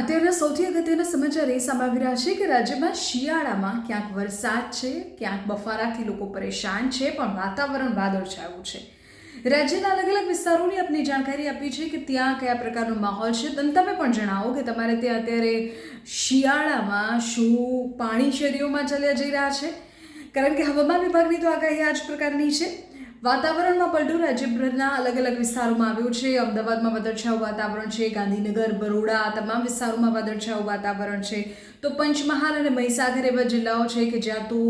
અત્યારના સૌથી અગત્યના સમાચાર એ સામે આવી રહ્યા છે કે રાજ્યમાં શિયાળામાં ક્યાંક વરસાદ છે, ક્યાંક બફારાથી લોકો પરેશાન છે, પણ વાતાવરણ વાદળછાયું છે। રાજ્યના અલગ અલગ વિસ્તારોની આપની જાણકારી આપી છે કે ત્યાં કયા પ્રકારનો માહોલ છે। તમે પણ જણાવો કે તમારે ત્યાં અત્યારે શિયાળામાં શું પાણી શેરીઓમાં ચાલ્યા જઈ રહ્યા છે, કારણ કે હવામાન વિભાગની તો આગાહી આ જ પ્રકારની છે। વાતાવરણમાં પલટો રાજ્યભરના અલગ અલગ વિસ્તારોમાં આવ્યો છે। અમદાવાદમાં વાદળછાયું વાતાવરણ છે, ગાંધીનગર, બરોડા તમામ વિસ્તારોમાં વાદળછાયું વાતાવરણ છે, તો પંચમહાલ અને મહીસાગર એવા જિલ્લાઓ છે કે જ્યાં તો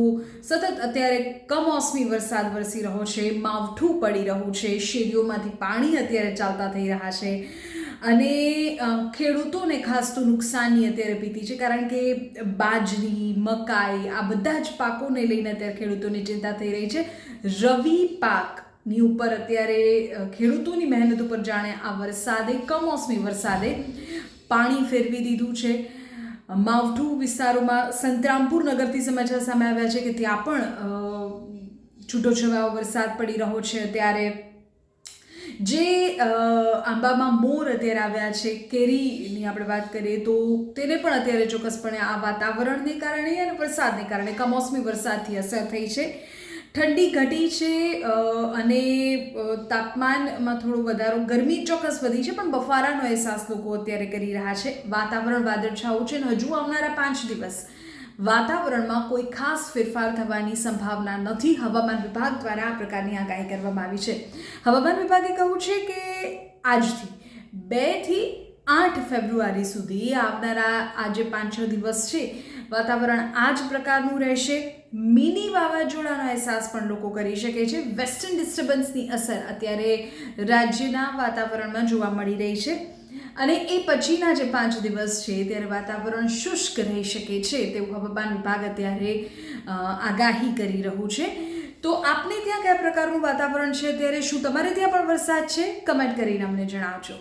સતત અત્યારે કમોસમી વરસાદ વરસી રહ્યો છે, માવઠું પડી રહ્યું છે, શેરીઓમાંથી પાણી અત્યારે ચાલતા થઈ રહ્યા છે અને ખેડૂતોને ખાસ તો નુકસાનની અત્યારે ભીતિ છે, કારણ કે બાજરી, મકાઈ આ બધા જ પાકોને લઈને અત્યારે ખેડૂતોની ચિંતા થઈ રહી છે। રવિ પાકની ઉપર અત્યારે ખેડૂતોની મહેનત ઉપર જાણે આ વરસાદે, કમોસમી વરસાદે પાણી ફેરવી દીધું છે। માવઠું વિસ્તારોમાં સંતરામપુર નગરથી સમાચાર સામે આવ્યા છે કે ત્યાં પણ છૂટોછવાયો વરસાદ પડી રહ્યો છે। ત્યારે જે આંબામાં મોર અત્યારે આવ્યા છે, કેરીની આપણે વાત કરીએ તો તેને પણ અત્યારે ચોક્કસપણે આ વાતાવરણને કારણે અને વરસાદને કારણે કમોસમી વરસાદથી અસર થઈ છે। ઠંડી ઘટી છે અને તાપમાનમાં થોડો વધારો, ગરમી ચોક્કસ વધી છે, પણ બફારાનો અહેસાસ લોકો અત્યારે કરી રહ્યા છે। વાતાવરણ વાદળછાયું છે અને હજુ આવનારા 5 દિવસ વાતાવરણમાં કોઈ ખાસ ફેરફાર થવાની સંભાવના નથી। હવામાન વિભાગ દ્વારા આ પ્રકારની આગાહી કરવામાં આવી છે। હવામાન વિભાગે કહ્યું છે કે આજથી 2 થી 8 ફેબ્રુઆરી સુધી આવનારા આ જે 5-6 દિવસ છે વાતાવરણ આ જ પ્રકારનું રહેશે। મિની વાવાઝોડાનો અહેસાસ પણ લોકો કરી શકે છે। વેસ્ટર્ન ડિસ્ટર્બન્સની અસર અત્યારે રાજ્યના વાતાવરણમાં જોવા મળી રહી છે અને એ પછીના જે 5 દિવસ છે ત્યારે વાતાવરણ શુષ્ક રહી શકે છે તેવું હવામાન વિભાગ અત્યારે આગાહી કરી રહ્યું છે। તો આપને ત્યાં કયા પ્રકારનું વાતાવરણ છે અત્યારે? શું તમારે ત્યાં પણ વરસાદ છે? કમેન્ટ કરીને અમને જણાવજો।